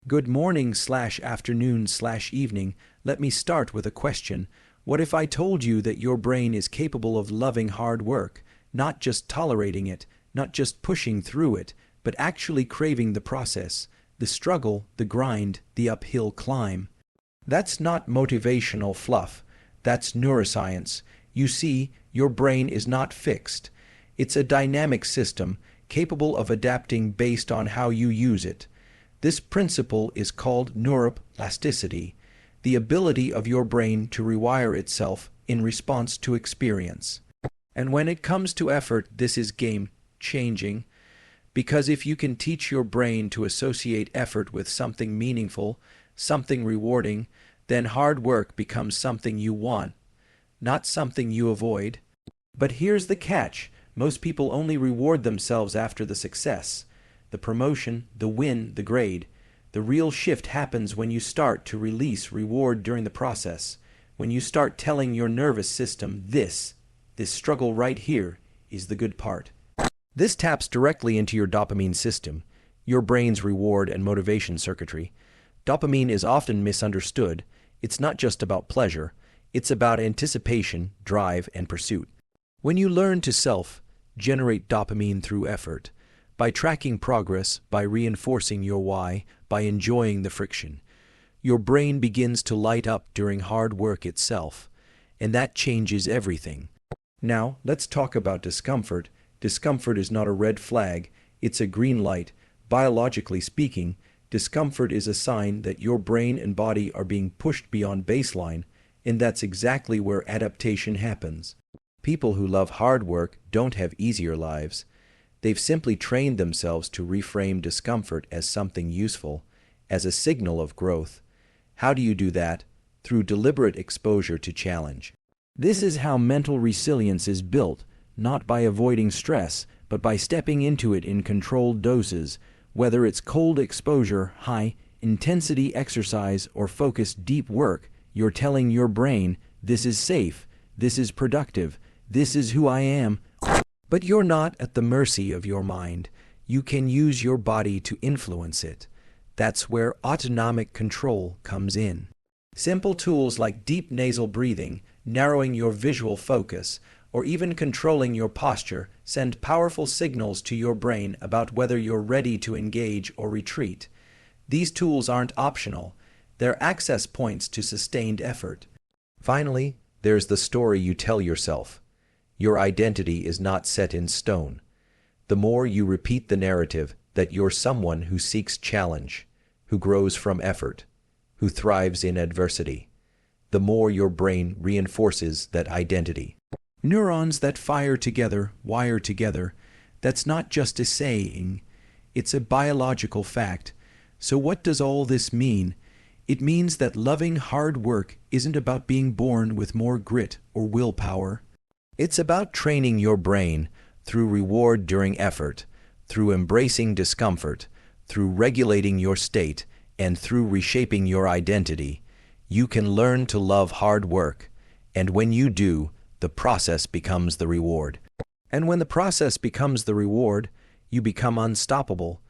Good morning/afternoon/evening. Let me start with a question. What if I told you that your brain is capable of loving hard work, not just tolerating it, not just pushing through it, but actually craving the process, the struggle, the grind, the uphill climb? That's not motivational fluff. That's neuroscience. You see, your brain is not fixed. It's a dynamic system, capable of adapting based on how you use it. This principle is called neuroplasticity, the ability of your brain to rewire itself in response to experience. And when it comes to effort, this is game-changing, because if you can teach your brain to associate effort with something meaningful, something rewarding, then hard work becomes something you want, not something you avoid. But here's the catch. Most people only reward themselves after the success, the promotion, the win, the grade. The real shift happens when you start to release reward during the process, when you start telling your nervous system this struggle right here is the good part. This taps directly into your dopamine system, your brain's reward and motivation circuitry. Dopamine is often misunderstood. It's not just about pleasure. It's about anticipation, drive, and pursuit. When you learn to generate dopamine through effort, by tracking progress, by reinforcing your why, by enjoying the friction, your brain begins to light up during hard work itself, and that changes everything. Now, let's talk about discomfort. Discomfort is not a red flag, it's a green light. Biologically speaking, discomfort is a sign that your brain and body are being pushed beyond baseline, and that's exactly where adaptation happens. People who love hard work don't have easier lives. They've simply trained themselves to reframe discomfort as something useful, as a signal of growth. How do you do that? Through deliberate exposure to challenge. This is how mental resilience is built, not by avoiding stress, but by stepping into it in controlled doses, whether it's cold exposure, high-intensity exercise, or focused deep work. You're telling your brain, this is safe, this is productive, this is who I am. But you're not at the mercy of your mind. You can use your body to influence it. That's where autonomic control comes in. Simple tools like deep nasal breathing, narrowing your visual focus, or even controlling your posture send powerful signals to your brain about whether you're ready to engage or retreat. These tools aren't optional. They're access points to sustained effort. Finally, there's the story you tell yourself. Your identity is not set in stone. The more you repeat the narrative that you're someone who seeks challenge, who grows from effort, who thrives in adversity, the more your brain reinforces that identity. Neurons that fire together, wire together. That's not just a saying, it's a biological fact. So what does all this mean? It means that loving hard work isn't about being born with more grit or willpower. It's about training your brain through reward during effort, through embracing discomfort, through regulating your state, and through reshaping your identity. You can learn to love hard work, and when you do, the process becomes the reward. And when the process becomes the reward, you become unstoppable.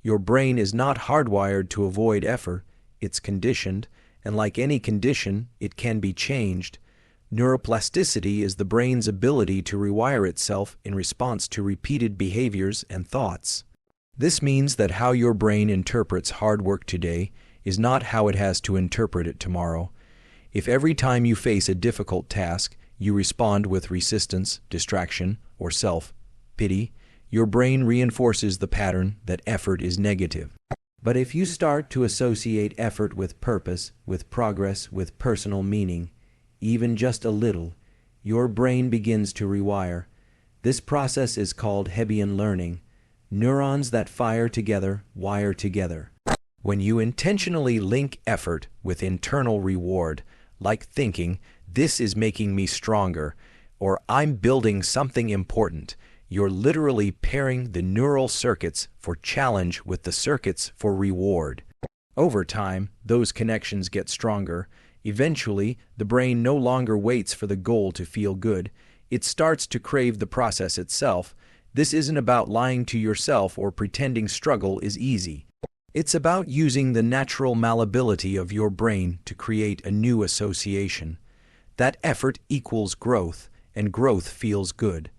Your brain is not hardwired to avoid effort, it's conditioned, and like any condition, it can be changed. Neuroplasticity is the brain's ability to rewire itself in response to repeated behaviors and thoughts. This means that how your brain interprets hard work today is not how it has to interpret it tomorrow. If every time you face a difficult task, you respond with resistance, distraction, or self-pity, your brain reinforces the pattern that effort is negative. But if you start to associate effort with purpose, with progress, with personal meaning, even just a little, your brain begins to rewire. This process is called Hebbian learning. Neurons that fire together, wire together. When you intentionally link effort with internal reward, like thinking, this is making me stronger, or I'm building something important, you're literally pairing the neural circuits for challenge with the circuits for reward. Over time, those connections get stronger. Eventually, the brain no longer waits for the goal to feel good. It starts to crave the process itself. This isn't about lying to yourself or pretending struggle is easy. It's about using the natural malleability of your brain to create a new association. That effort equals growth, and growth feels good.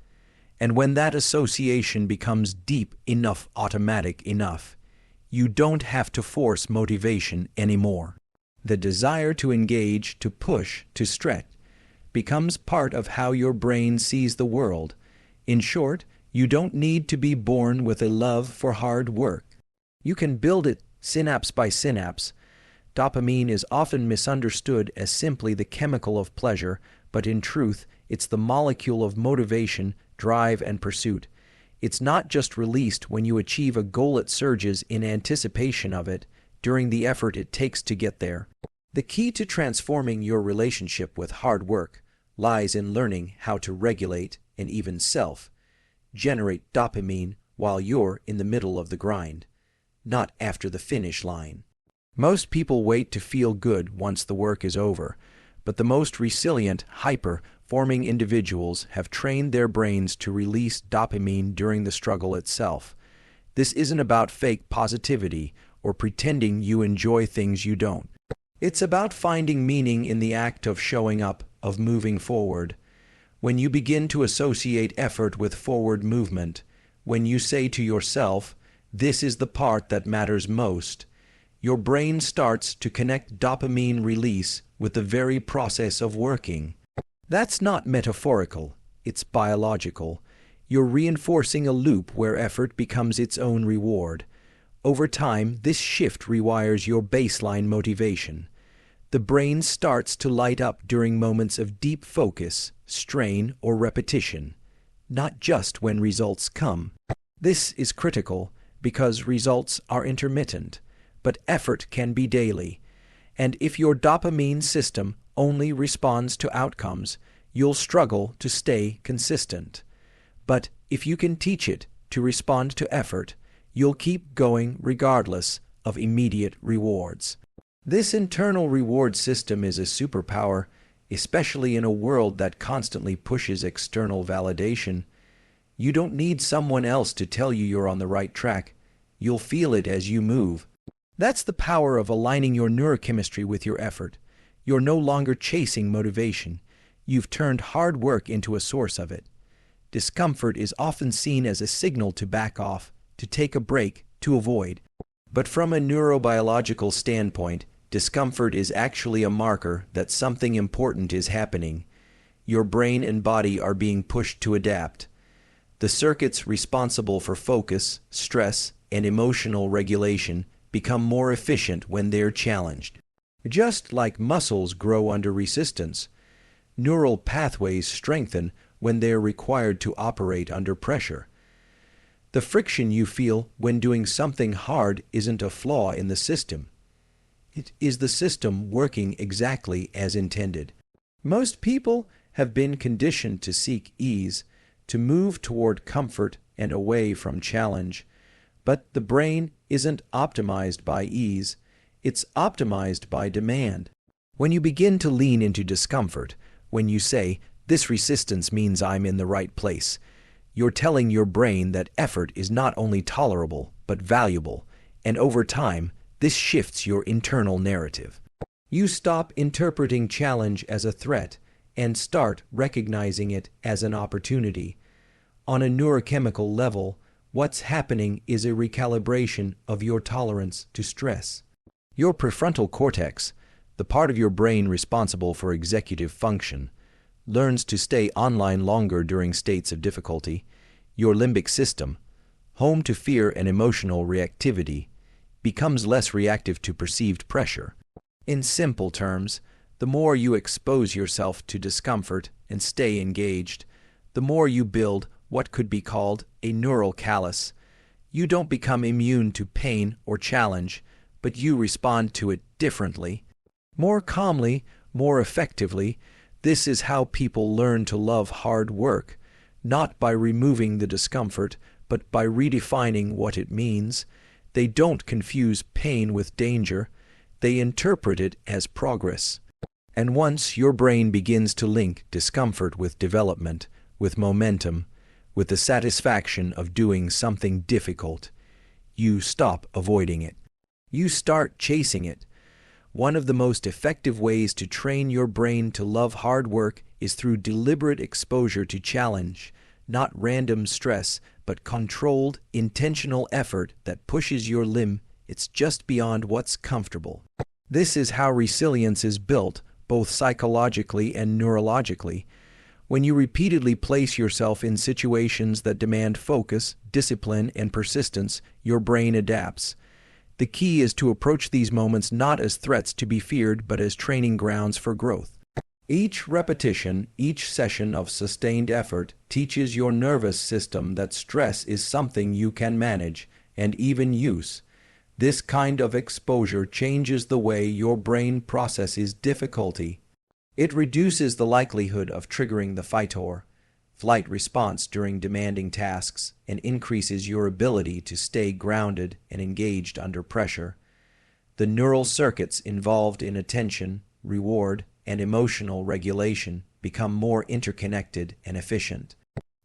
And when that association becomes deep enough, automatic enough, you don't have to force motivation anymore. The desire to engage, to push, to stretch, becomes part of how your brain sees the world. In short, you don't need to be born with a love for hard work. You can build it synapse by synapse. Dopamine is often misunderstood as simply the chemical of pleasure, but in truth, it's the molecule of motivation, drive, and pursuit. It's not just released when you achieve a goal, it surges in anticipation of it during the effort it takes to get there. The key to transforming your relationship with hard work lies in learning how to regulate and even generate dopamine while you're in the middle of the grind, not after the finish line. Most people wait to feel good once the work is over, but the most resilient, hyper-forming individuals have trained their brains to release dopamine during the struggle itself. This isn't about fake positivity or pretending you enjoy things you don't. It's about finding meaning in the act of showing up, of moving forward. When you begin to associate effort with forward movement, when you say to yourself, "This is the part that matters most," your brain starts to connect dopamine release with the very process of working. That's not metaphorical, it's biological. You're reinforcing a loop where effort becomes its own reward. Over time, this shift rewires your baseline motivation. The brain starts to light up during moments of deep focus, strain, or repetition, not just when results come. This is critical because results are intermittent, but effort can be daily. And if your dopamine system only responds to outcomes, you'll struggle to stay consistent. But if you can teach it to respond to effort, you'll keep going regardless of immediate rewards. This internal reward system is a superpower, especially in a world that constantly pushes external validation. You don't need someone else to tell you you're on the right track. You'll feel it as you move. That's the power of aligning your neurochemistry with your effort. You're no longer chasing motivation. You've turned hard work into a source of it. Discomfort is often seen as a signal to back off, to take a break, to avoid. But from a neurobiological standpoint, discomfort is actually a marker that something important is happening. Your brain and body are being pushed to adapt. The circuits responsible for focus, stress, and emotional regulation become more efficient when they're challenged. Just like muscles grow under resistance, neural pathways strengthen when they're required to operate under pressure. The friction you feel when doing something hard isn't a flaw in the system. It is the system working exactly as intended. Most people have been conditioned to seek ease, to move toward comfort and away from challenge. But the brain isn't optimized by ease, it's optimized by demand. When you begin to lean into discomfort, when you say, "This resistance means I'm in the right place," you're telling your brain that effort is not only tolerable, but valuable, and over time, this shifts your internal narrative. You stop interpreting challenge as a threat and start recognizing it as an opportunity. On a neurochemical level, what's happening is a recalibration of your tolerance to stress. Your prefrontal cortex, the part of your brain responsible for executive function, learns to stay online longer during states of difficulty. Your limbic system, home to fear and emotional reactivity, becomes less reactive to perceived pressure. In simple terms, the more you expose yourself to discomfort and stay engaged, the more you build what could be called a neural callus. You don't become immune to pain or challenge, but you respond to it differently, more calmly, more effectively. This is how people learn to love hard work, not by removing the discomfort, but by redefining what it means. They don't confuse pain with danger. They interpret it as progress. And once your brain begins to link discomfort with development, with momentum, with the satisfaction of doing something difficult, you stop avoiding it. You start chasing it. One of the most effective ways to train your brain to love hard work is through deliberate exposure to challenge, not random stress, but controlled, intentional effort that pushes your limb. It's just beyond what's comfortable. This is how resilience is built, both psychologically and neurologically. When you repeatedly place yourself in situations that demand focus, discipline, and persistence, your brain adapts. The key is to approach these moments not as threats to be feared, but as training grounds for growth. Each repetition, each session of sustained effort teaches your nervous system that stress is something you can manage and even use. This kind of exposure changes the way your brain processes difficulty. It reduces the likelihood of triggering the fight or flight response during demanding tasks and increases your ability to stay grounded and engaged under pressure. The neural circuits involved in attention, reward, and emotional regulation become more interconnected and efficient.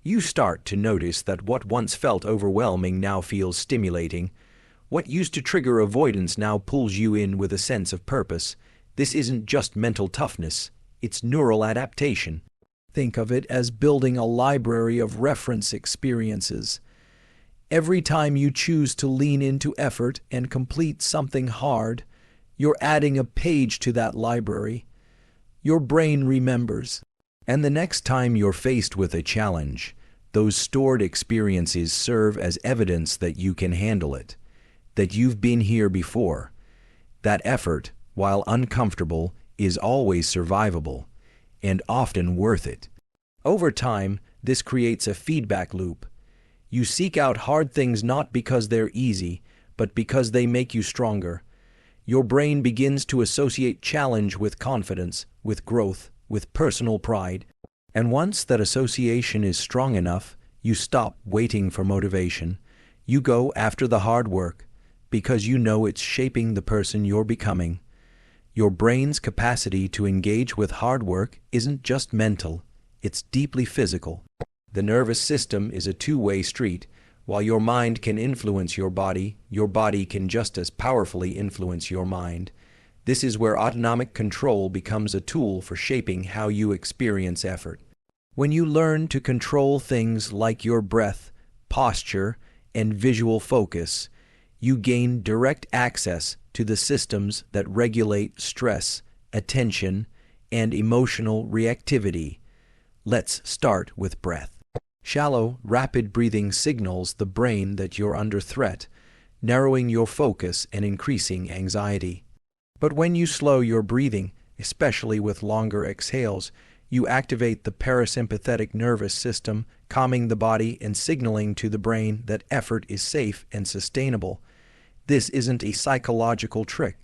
You start to notice that what once felt overwhelming now feels stimulating. What used to trigger avoidance now pulls you in with a sense of purpose. This isn't just mental toughness, it's neural adaptation. Think of it as building a library of reference experiences. Every time you choose to lean into effort and complete something hard, you're adding a page to that library. Your brain remembers. And the next time you're faced with a challenge, those stored experiences serve as evidence that you can handle it, that you've been here before. That effort, while uncomfortable, is always survivable, and often worth it. Over time, this creates a feedback loop. You seek out hard things not because they're easy, but because they make you stronger. Your brain begins to associate challenge with confidence, with growth, with personal pride. And once that association is strong enough, you stop waiting for motivation. You go after the hard work, because you know it's shaping the person you're becoming. Your brain's capacity to engage with hard work isn't just mental, it's deeply physical. The nervous system is a two-way street. While your mind can influence your body can just as powerfully influence your mind. This is where autonomic control becomes a tool for shaping how you experience effort. When you learn to control things like your breath, posture, and visual focus, you gain direct access to the systems that regulate stress, attention, and emotional reactivity. Let's start with breath. Shallow, rapid breathing signals the brain that you're under threat, narrowing your focus and increasing anxiety. But when you slow your breathing, especially with longer exhales, you activate the parasympathetic nervous system, calming the body and signaling to the brain that effort is safe and sustainable. This isn't a psychological trick.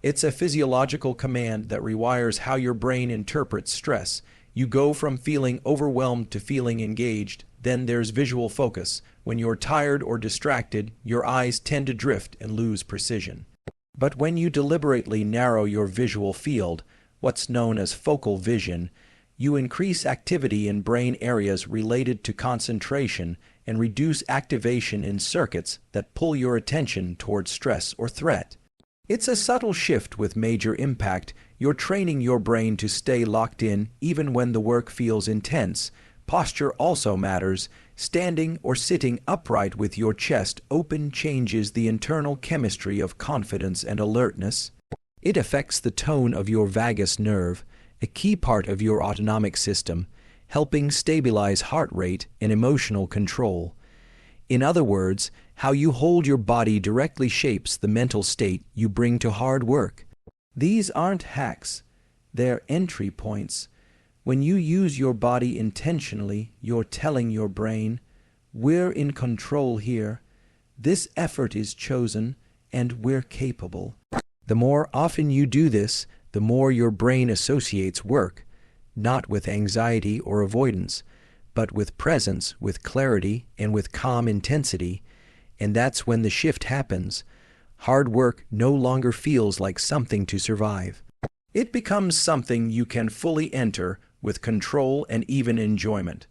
It's a physiological command that rewires how your brain interprets stress. You go from feeling overwhelmed to feeling engaged. Then there's visual focus. When you're tired or distracted, your eyes tend to drift and lose precision. But when you deliberately narrow your visual field, what's known as focal vision, you increase activity in brain areas related to concentration and reduce activation in circuits that pull your attention towards stress or threat. It's a subtle shift with major impact. You're training your brain to stay locked in even when the work feels intense. Posture also matters. Standing or sitting upright with your chest open changes the internal chemistry of confidence and alertness. It affects the tone of your vagus nerve, a key part of your autonomic system, helping stabilize heart rate and emotional control. In other words, how you hold your body directly shapes the mental state you bring to hard work. These aren't hacks, they're entry points. When you use your body intentionally, you're telling your brain, we're in control here, this effort is chosen, and we're capable. The more often you do this, the more your brain associates work, not with anxiety or avoidance, but with presence, with clarity, and with calm intensity. And that's when the shift happens. Hard work no longer feels like something to survive. It becomes something you can fully enter with control and even enjoyment.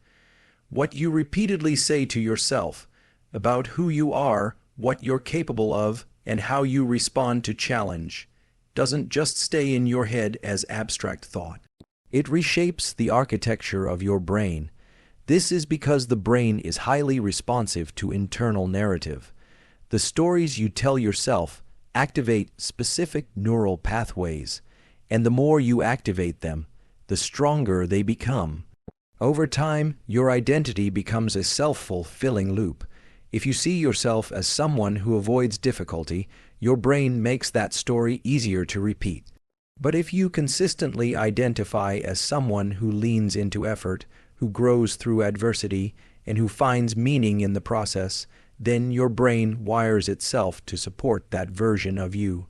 What you repeatedly say to yourself about who you are, what you're capable of, and how you respond to challenge doesn't just stay in your head as abstract thought. It reshapes the architecture of your brain. This is because the brain is highly responsive to internal narrative. The stories you tell yourself activate specific neural pathways, and the more you activate them, the stronger they become. Over time, your identity becomes a self-fulfilling loop. If you see yourself as someone who avoids difficulty, your brain makes that story easier to repeat. But if you consistently identify as someone who leans into effort, who grows through adversity, and who finds meaning in the process, then your brain wires itself to support that version of you.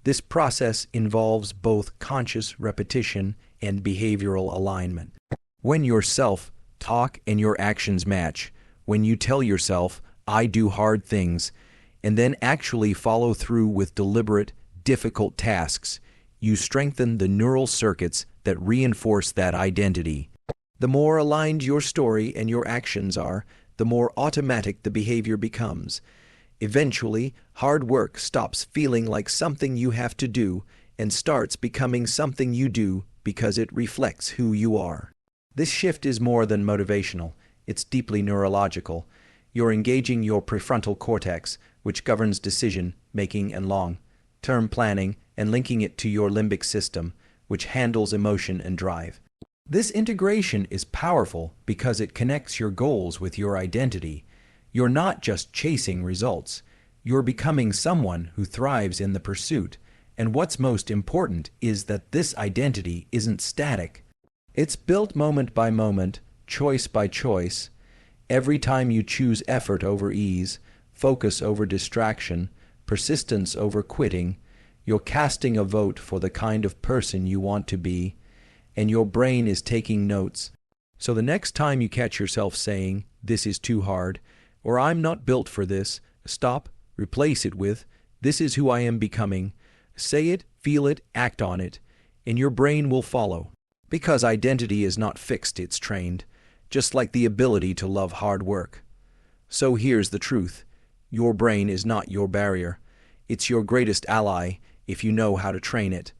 This process involves both conscious repetition and behavioral alignment. When your self-talk and your actions match, when you tell yourself, "I do hard things," and then actually follow through with deliberate, difficult tasks, you strengthen the neural circuits that reinforce that identity. The more aligned your story and your actions are, the more automatic the behavior becomes. Eventually, hard work stops feeling like something you have to do and starts becoming something you do because it reflects who you are. This shift is more than motivational. It's deeply neurological. You're engaging your prefrontal cortex, which governs decision-making and long-term planning, and linking it to your limbic system, which handles emotion and drive. This integration is powerful because it connects your goals with your identity. You're not just chasing results. You're becoming someone who thrives in the pursuit. And what's most important is that this identity isn't static. It's built moment by moment, choice by choice. Every time you choose effort over ease, focus over distraction, persistence over quitting, you're casting a vote for the kind of person you want to be, and your brain is taking notes. So the next time you catch yourself saying, "This is too hard," or "I'm not built for this," stop, replace it with, "This is who I am becoming." Say it, feel it, act on it, and your brain will follow. Because identity is not fixed, it's trained, just like the ability to love hard work. So here's the truth. Your brain is not your barrier. It's your greatest ally if you know how to train it.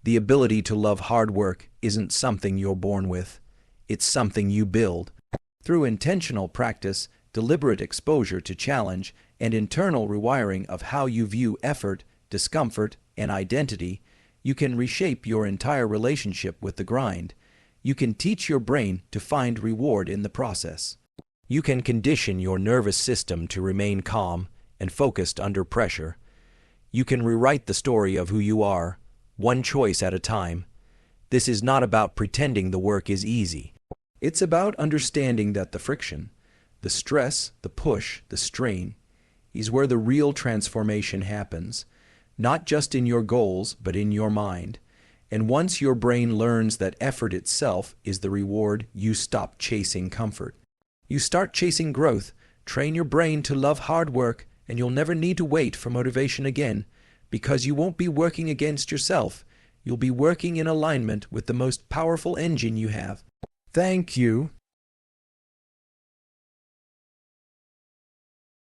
The ability to love hard work isn't something you're born with. It's something you build. Through intentional practice, deliberate exposure to challenge, and internal rewiring of how you view effort, discomfort, and identity, you can reshape your entire relationship with the grind. You can teach your brain to find reward in the process. You can condition your nervous system to remain calm and focused under pressure. You can rewrite the story of who you are, one choice at a time. This is not about pretending the work is easy. It's about understanding that the friction, the stress, the push, the strain, is where the real transformation happens, not just in your goals, but in your mind. And once your brain learns that effort itself is the reward, you stop chasing comfort. You start chasing growth. Train your brain to love hard work, and you'll never need to wait for motivation again, because you won't be working against yourself. You'll be working in alignment with the most powerful engine you have. Thank you.